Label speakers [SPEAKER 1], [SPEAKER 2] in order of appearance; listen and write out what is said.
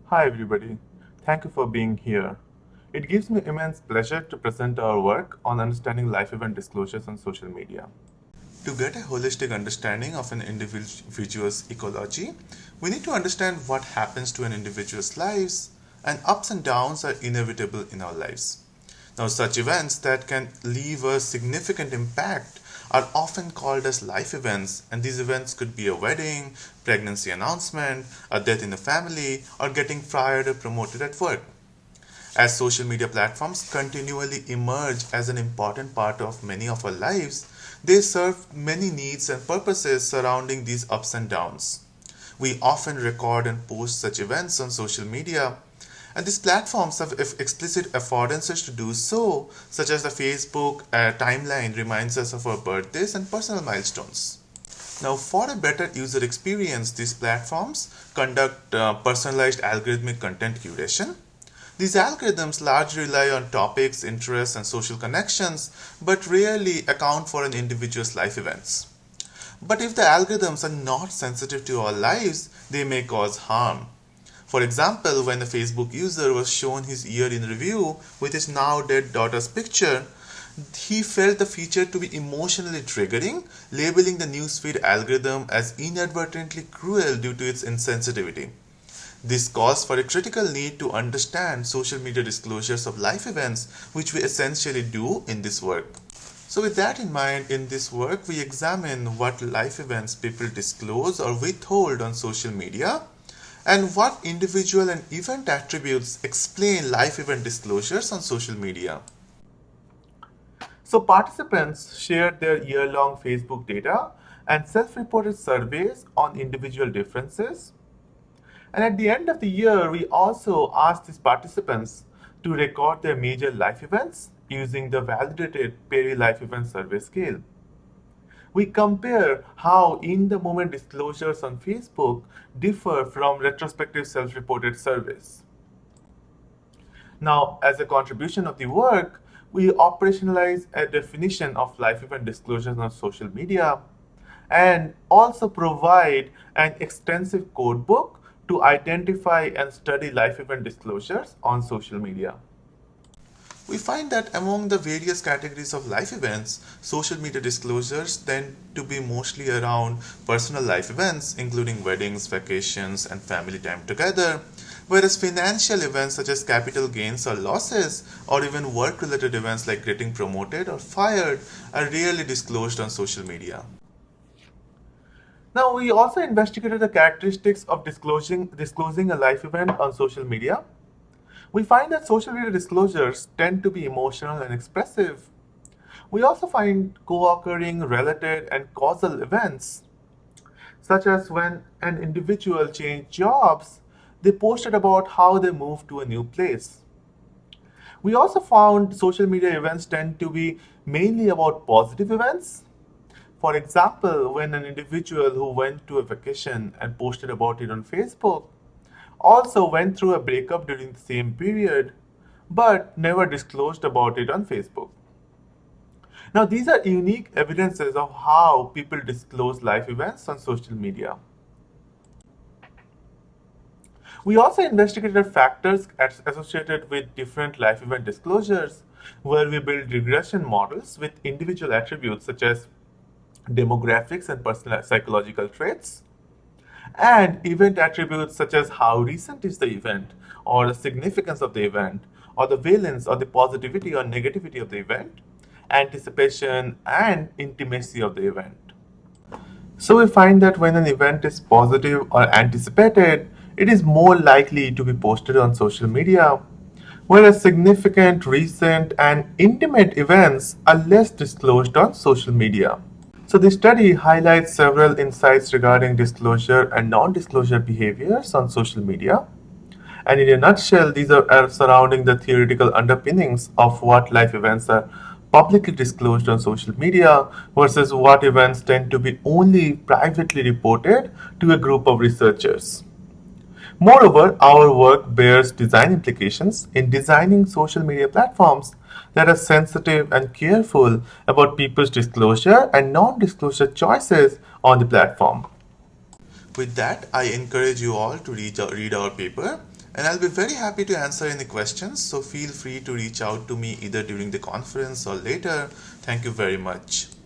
[SPEAKER 1] Hi everybody, thank you for being here. It gives me immense pleasure to present our work on understanding life event disclosures on social media. To get a holistic understanding of an individual's ecology, we need to understand what happens to an individual's lives, and ups and downs are inevitable in our lives. Now, such events that can leave a significant impact are often called as life events, and these events could be a wedding, pregnancy announcement, a death in the family, or getting fired or promoted at work. As social media platforms continually emerge as an important part of many of our lives, they serve many needs and purposes surrounding these ups and downs. We often record and post such events on social media, and these platforms have explicit affordances to do so, such as the Facebook timeline reminds us of our birthdays and personal milestones. Now, for a better user experience, these platforms conduct personalized algorithmic content curation. These algorithms largely rely on topics, interests, and social connections, but rarely account for an individual's life events. But if the algorithms are not sensitive to our lives, they may cause harm. For example, when a Facebook user was shown his year in review with his now dead daughter's picture, he felt the feature to be emotionally triggering, labeling the newsfeed algorithm as inadvertently cruel due to its insensitivity. This calls for a critical need to understand social media disclosures of life events, which we essentially do in this work. So, with that in mind, in this work, we examine what life events people disclose or withhold on social media and what individual and event attributes explain life event disclosures on social media. So, participants shared their year long Facebook data and self reported surveys on individual differences. And at the end of the year, we also asked these participants to record their major life events using the validated Perry Life Event Survey scale. We compare how in the moment disclosures on Facebook differ from retrospective self reported surveys. Now, as a contribution of the work, we operationalize a definition of life event disclosures on social media and also provide an extensive codebook to identify and study life event disclosures on social media. We find that among the various categories of life events, social media disclosures tend to be mostly around personal life events, including weddings, vacations, and family time together, whereas financial events such as capital gains or losses, or even work related events like getting promoted or fired, are rarely disclosed on social media. Now, we also investigated the characteristics of disclosing a life event on social media. We find that social media disclosures tend to be emotional and expressive. We also find co-occurring related and causal events, such as when an individual changed jobs, they posted about how they moved to a new place. We also found social media events tend to be mainly about positive events. For example, when an individual who went to a vacation and posted about it on Facebook also went through a breakup during the same period but never disclosed about it on Facebook. Now, these are unique evidences of how people disclose life events on social media. We also investigated factors associated with different life event disclosures, where we build regression models with individual attributes such as demographics and personal psychological traits, and event attributes such as how recent is the event, or the significance of the event, or the valence or the positivity or negativity of the event, anticipation and intimacy of the event. So we find that when an event is positive or anticipated, it is more likely to be posted on social media, whereas significant, recent, and intimate events are less disclosed on social media. So the study highlights several insights regarding disclosure and non-disclosure behaviors on social media. And in a nutshell, these are surrounding the theoretical underpinnings of what life events are publicly disclosed on social media versus what events tend to be only privately reported to a group of researchers. Moreover, our work bears design implications in designing social media platforms that are sensitive and careful about people's disclosure and non disclosure choices on the platform. With that, I encourage you all to read our paper And I'll be very happy to answer any questions, so feel free to reach out to me either during the conference or later. Thank you very much.